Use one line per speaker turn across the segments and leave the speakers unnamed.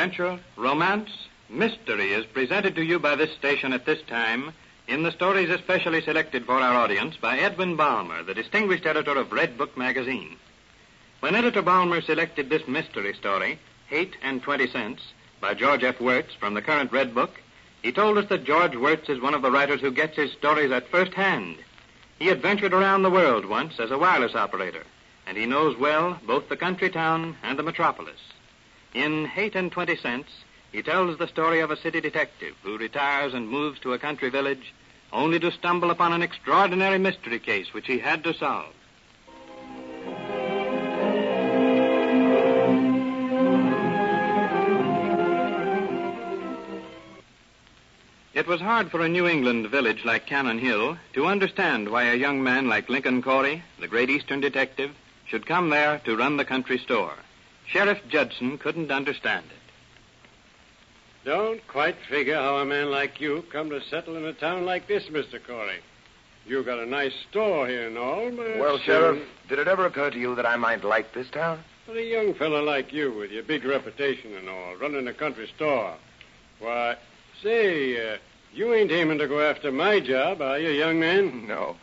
adventure, romance, mystery is presented to you by this station at this time in the stories especially selected for our audience by Edwin Balmer, the distinguished editor of Redbook Magazine. When Editor Balmer selected this mystery story, Hate and 20 Cents, by George F. Wirtz from the current Redbook, he told us that George Wirtz is one of the writers who gets his stories at first hand. He adventured around the world once as a wireless operator, and he knows well both the country town and the metropolis. In Hate and 20 Cents, he tells the story of a city detective who retires and moves to a country village only to stumble upon an extraordinary mystery case which he had to solve. It was hard for a New England village like Cannon Hill to understand why a young man like Lincoln Corey, the great Eastern detective, should come there to run the country store. Sheriff Judson couldn't understand it.
Don't quite figure how a man like you come to settle in a town like this, Mr. Corey. You got a nice store here and all, but...
Well, Sheriff, did it ever occur to you that I might like this town?
For a young fellow like you with your big reputation and all, running a country store. Why, say, you ain't aiming to go after my job, are you, young man?
No,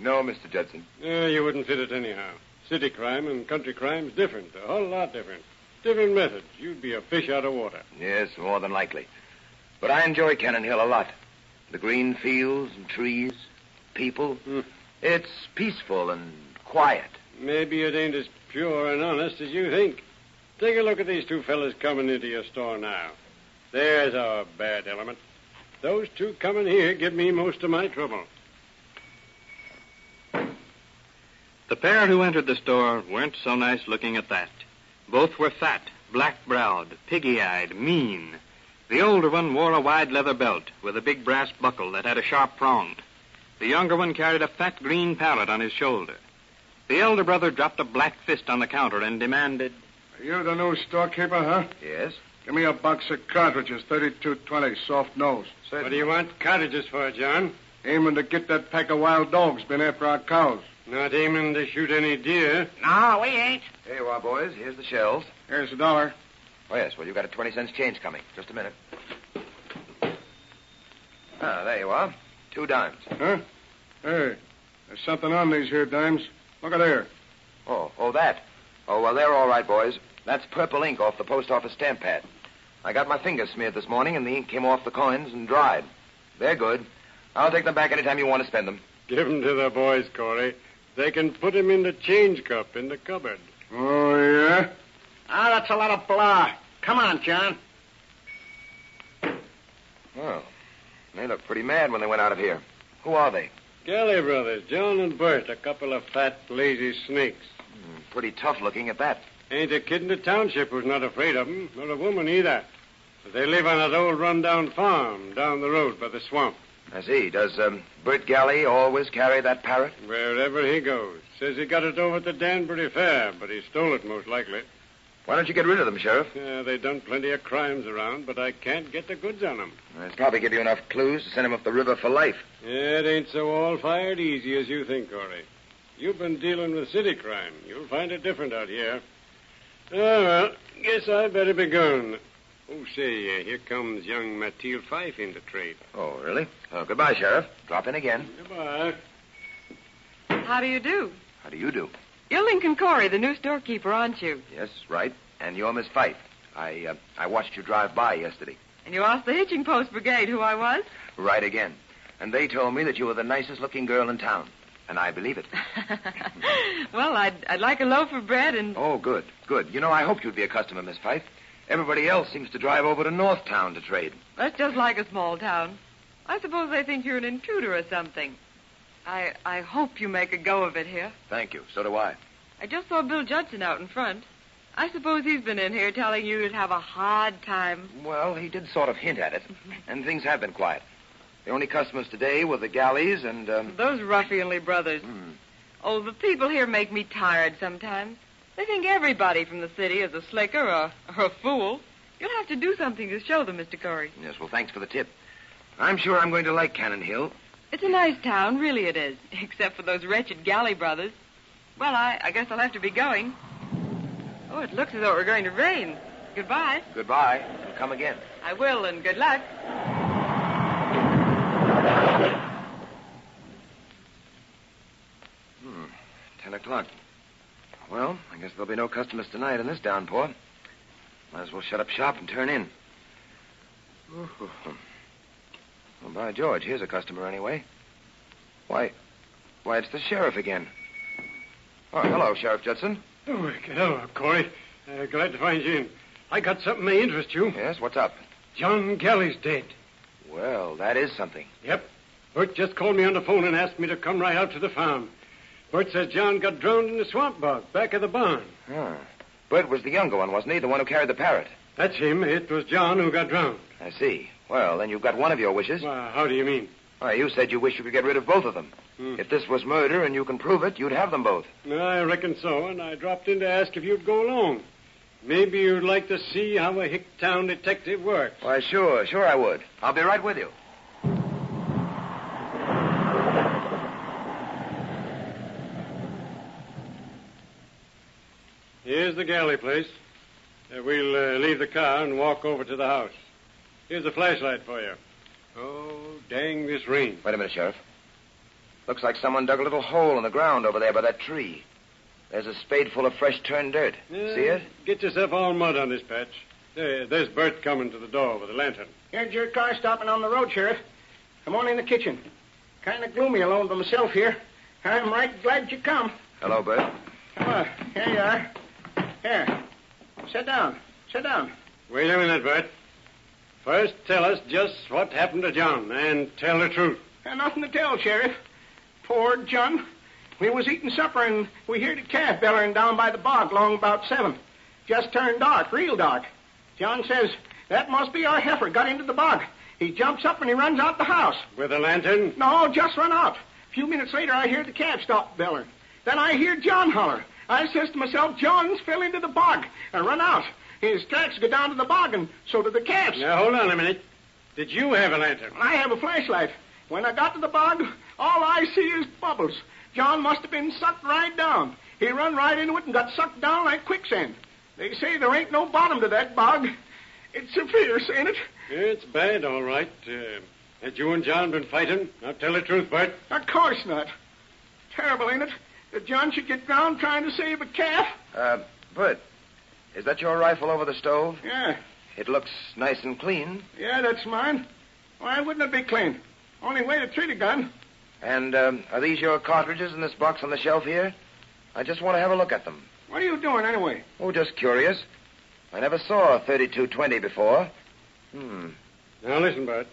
Mr. Judson.
You wouldn't fit it anyhow. City crime and country crime's different, a whole lot different. Different methods. You'd be a fish out of water.
Yes, more than likely. But I enjoy Cannon Hill a lot. The green fields and trees, people. It's peaceful and quiet.
Maybe it ain't as pure and honest as you think. Take a look at these two fellas coming into your store now. There's our bad element. Those two coming here give me most of my trouble.
The pair who entered the store weren't so nice looking at that. Both were fat, black-browed, piggy-eyed, mean. The older one wore a wide leather belt with a big brass buckle that had a sharp prong. The younger one carried a fat green pallet on his shoulder. The elder brother dropped a black fist on the counter and demanded...
Are you the new storekeeper, huh?
Yes?
Give me a box of cartridges, 3220, soft nose.
Certainly. What do you want cartridges for, John?
Aiming to get that pack of wild dogs been after our cows.
Not aiming to shoot any deer.
No, we ain't.
Here you are, boys. Here's the shells.
Here's $1.
Oh, yes. Well, you got a 20 cents change coming. Just a minute. There you are. 2 dimes.
Huh? Hey, there's something on these here dimes. Look at there.
Oh, that. Oh, well, they're all right, boys. That's purple ink off the post office stamp pad. I got my fingers smeared this morning, and the ink came off the coins and dried. They're good. I'll take them back anytime you want to spend them.
Give them to the boys, Corey. They can put him in the change cup in the cupboard.
Oh, yeah?
That's a lot of blah. Come on, John.
Well, they look pretty mad when they went out of here. Who are they?
Galley brothers, John and Bert, a couple of fat, lazy snakes.
Pretty tough looking at that.
Ain't a kid in the township who's not afraid of them, nor a woman either. But they live on that old run-down farm down the road by the swamp.
I see. Does Bert Galley always carry that parrot?
Wherever he goes. Says he got it over at the Danbury Fair, but he stole it most likely.
Why don't you get rid of them, Sheriff?
They done plenty of crimes around, but I can't get the goods on them.
They'll probably give you enough clues to send him up the river for life.
It ain't so all-fired easy as you think, Corey. You've been dealing with city crime. You'll find it different out here. Well, guess I better be going. Oh, say, here comes young Mathilde Fife into trade.
Oh, really? Oh, goodbye, Sheriff. Drop in again.
Goodbye.
How do you do?
How do you do?
You're Lincoln Corey, the new storekeeper, aren't you?
Yes, right. And you're Miss Fife. I watched you drive by yesterday.
And you asked the hitching post brigade who I was?
Right again. And they told me that you were the nicest looking girl in town. And I believe it.
Well, I'd like a loaf of bread and...
Oh, good. You know, I hoped you'd be a customer, Miss Fife. Everybody else seems to drive over to Northtown to trade.
That's just like a small town. I suppose they think you're an intruder or something. I hope you make a go of it here.
Thank you. So do I.
I just saw Bill Judson out in front. I suppose he's been in here telling you you'd have a hard time.
Well, he did sort of hint at it. And things have been quiet. The only customers today were the Galleys and...
Those ruffianly brothers. Oh, the people here make me tired sometimes. They think everybody from the city is a slicker or a fool. You'll have to do something to show them, Mr. Corey.
Yes, well, thanks for the tip. I'm sure I'm going to like Cannon Hill.
It's a nice town, really it is, except for those wretched Galley brothers. Well, I guess I'll have to be going. Oh, it looks as though it were going to rain. Goodbye.
Goodbye, and come again.
I will, and good luck.
10 o'clock. Well, I guess there'll be no customers tonight in this downpour. Might as well shut up shop and turn in. Well, by George, here's a customer anyway. Why, it's the sheriff again. Oh, hello, Sheriff Judson.
Oh, hello, Corey. Glad to find you in. I got something may interest you.
Yes, what's up?
John Galley's dead.
Well, that is something.
Yep. Bert just called me on the phone and asked me to come right out to the farm. Bert says John got drowned in the swamp bog back of the barn.
Ah. Bert was the younger one, wasn't he? The one who carried the parrot.
That's him. It was John who got drowned.
I see. Well, then you've got one of your wishes.
Well, how do you mean?
Why, you said you wish you could get rid of both of them. If this was murder and you can prove it, you'd have them both.
I reckon so, and I dropped in to ask if you'd go along. Maybe you'd like to see how a hick-town detective works.
Why, sure I would. I'll be right with you.
Here's the Galley place. We'll leave the car and walk over to the house. Here's a flashlight for you. Oh, dang this rain.
Wait a minute, Sheriff. Looks like someone dug a little hole in the ground over there by that tree. There's a spadeful of fresh turned dirt. See it?
Get yourself all mud on this patch. There's Bert coming to the door with a lantern.
Here's your car stopping on the road, Sheriff. Come on in the kitchen. Kind of gloomy alone by myself here. I'm right glad you come.
Hello, Bert.
Come on. Here you are. Here. Sit down. Sit down.
Wait a minute, Bert. First, tell us just what happened to John, and tell the truth.
Nothing to tell, Sheriff. Poor John. We was eating supper, and we heard a calf bellering down by the bog long about 7. Just turned dark, real dark. John says, that must be our heifer got into the bog. He jumps up and he runs out the house.
With a lantern?
No, just run out. A few minutes later, I hear the calf stop bellering. Then I hear John holler. I says to myself, John's fell into the bog, and run out. His tracks go down to the bog, and so do the calves.
Now, hold on a minute. Did you have a lantern?
I have a flashlight. When I got to the bog, all I see is bubbles. John must have been sucked right down. He run right into it and got sucked down like quicksand. They say there ain't no bottom to that bog. It's so fierce, ain't it?
It's bad, all right. Had you and John been fighting? Now, tell the truth, Bert.
Of course not. Terrible, ain't it? That John should get drowned trying to save a calf.
Bert, is that your rifle over the stove?
Yeah.
It looks nice and clean.
Yeah, that's mine. Why wouldn't it be clean? Only way to treat a gun.
And, are these your cartridges in this box on the shelf here? I just want to have a look at them.
What are you doing, anyway?
Oh, just curious. I never saw a .32-20 before.
Now, listen, Bert.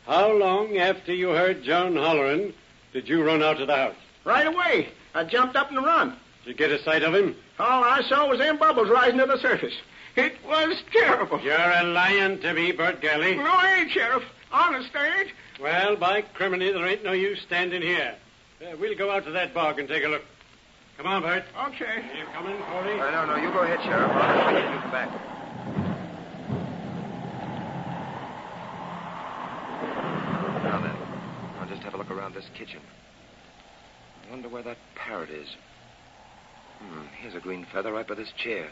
How long after you heard John hollering did you run out to the house?
Right away. I jumped up and run.
Did you get a sight of him?
All I saw was them bubbles rising to the surface. It was terrible.
You're a lying to me, Bert Galley.
No, I ain't, Sheriff. Honest, I ain't.
Well, by criminy, there ain't no use standing here. We'll go out to that bog and take a look. Come on, Bert.
Okay.
You coming, Corey?
No, you go ahead, Sheriff. I'll wait till you come back. Now then, I'll just have a look around this kitchen. I wonder where that parrot is. Here's a green feather right by this chair.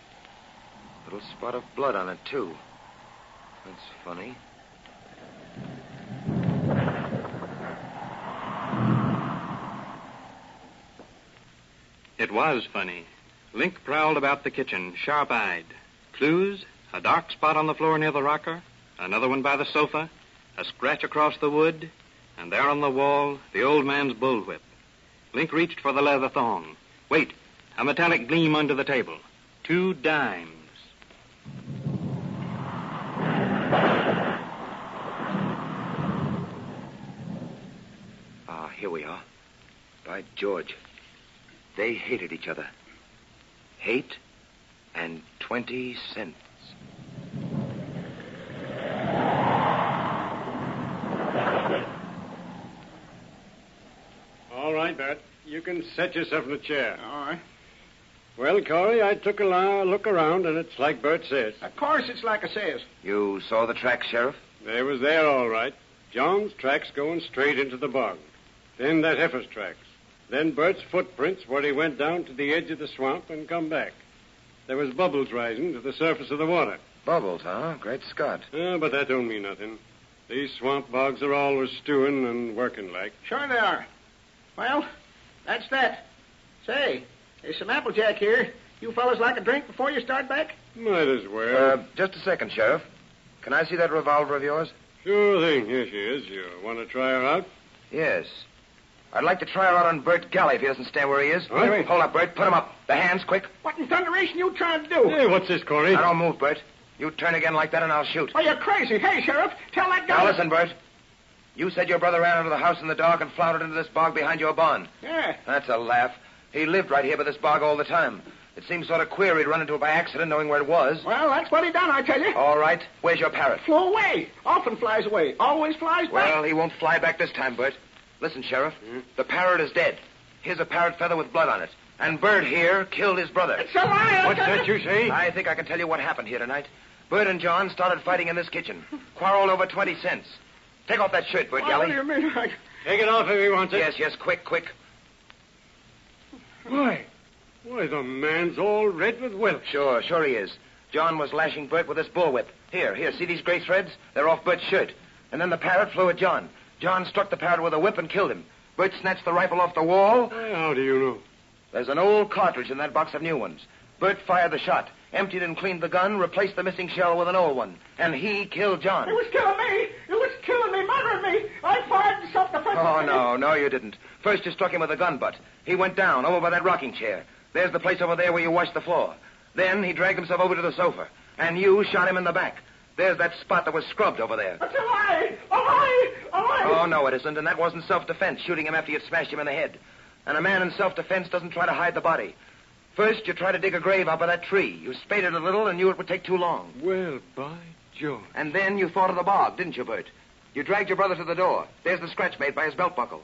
Little spot of blood on it, too. That's funny.
It was funny. Link prowled about the kitchen, sharp-eyed. Clues, a dark spot on the floor near the rocker, another one by the sofa, a scratch across the wood, and there on the wall, the old man's bullwhip. Link reached for the leather thong. Wait, a metallic gleam under the table. 2 dimes.
Here we are. By George. They hated each other. Hate and 20 cents.
All right, Bert. You can set yourself in a chair.
All right.
Well, Corey, I took a look around, and it's like Bert says.
Of course it's like I says.
You saw the tracks, Sheriff?
They was there, all right. John's tracks going straight into the bog. Then that heifer's tracks. Then Bert's footprints where he went down to the edge of the swamp and come back. There was bubbles rising to the surface of the water.
Bubbles, huh? Great Scott.
But that don't mean nothing. These swamp bogs are always stewing and working like.
Sure they are. Well, that's that. Say, there's some applejack here. You fellas like a drink before you start back?
Might as well.
Just a second, Sheriff. Can I see that revolver of yours?
Sure thing. Here she is. You want to try her out?
Yes. I'd like to try her out on Bert Galley if he doesn't stand where he is.
Wait.
Hold up, Bert. Put him up. The hands, quick.
What in thunderation you trying to do?
Hey, what's this, Corey?
Now, don't move, Bert. You turn again like that and I'll shoot.
Oh, you're crazy. Hey, Sheriff, tell that guy...
Now, listen, Bert. You said your brother ran out of the house in the dark and floundered into this bog behind your barn.
Yeah.
That's a laugh. He lived right here by this bog all the time. It seems sort of queer he'd run into it by accident, knowing where it was.
Well, that's what he done, I tell you.
All right. Where's your parrot?
Flew away. Often flies away. Always flies back.
Well, he won't fly back this time, Bert. Listen, Sheriff. The parrot is dead. Here's a parrot feather with blood on it. And Bert here killed his brother.
It's a lie.
What's that you say?
I think I can tell you what happened here tonight. Bert and John started fighting in this kitchen. Quarreled over 20 cents. Take off that shirt, Bert
What
Galley.
do you mean?
Take it off if he wants it.
Yes, quick.
Why, the man's all red with wealth.
Sure he is. John was lashing Bert with this bullwhip. Here, see these gray threads? They're off Bert's shirt. And then the parrot flew at John. John struck the parrot with a whip and killed him. Bert snatched the rifle off the wall.
How do you know?
There's an old cartridge in that box of new ones. Bert fired the shot, emptied and cleaned the gun, replaced the missing shell with an old one. And he killed John.
It was killing me. It was killing me, murdering me. I fired self-defense.
Oh, no, you didn't. First you struck him with a gun butt. He went down, over by that rocking chair. There's the place over there where you washed the floor. Then he dragged himself over to the sofa. And you shot him in the back. There's that spot that was scrubbed over there.
That's a lie. A lie.
Oh, no, it isn't. And that wasn't self-defense, shooting him after you'd smashed him in the head. And a man in self-defense doesn't try to hide the body. First, you try to dig a grave out by that tree. You spaded a little and knew it would take too long.
Well, by George.
And then you thought of the bog, didn't you, Bert? You dragged your brother to the door. There's the scratch made by his belt buckle.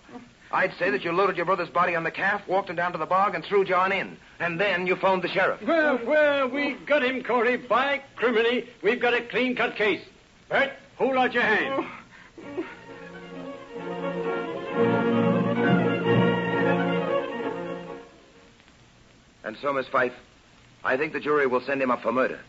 I'd say that you loaded your brother's body on the calf, walked him down to the bog, and threw John in. And then you phoned the sheriff.
Well, we got him, Corey. By criminy, we've got a clean-cut case. Bert, hold out your hand.
And so, Miss Fife, I think the jury will send him up for murder.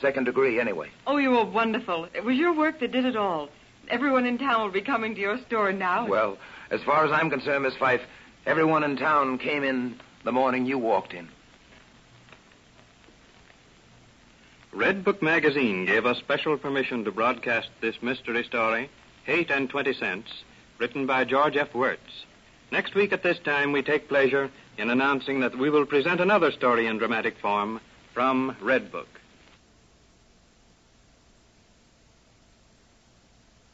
2nd degree, anyway.
Oh, you were wonderful. It was your work that did it all. Everyone in town will be coming to your store now.
Well, as far as I'm concerned, Miss Fife, everyone in town came in the morning you walked in.
Redbook Magazine gave us special permission to broadcast this mystery story, Hate and 20 Cents, written by George F. Wirtz. Next week at this time, we take pleasure in announcing that we will present another story in dramatic form from Redbook.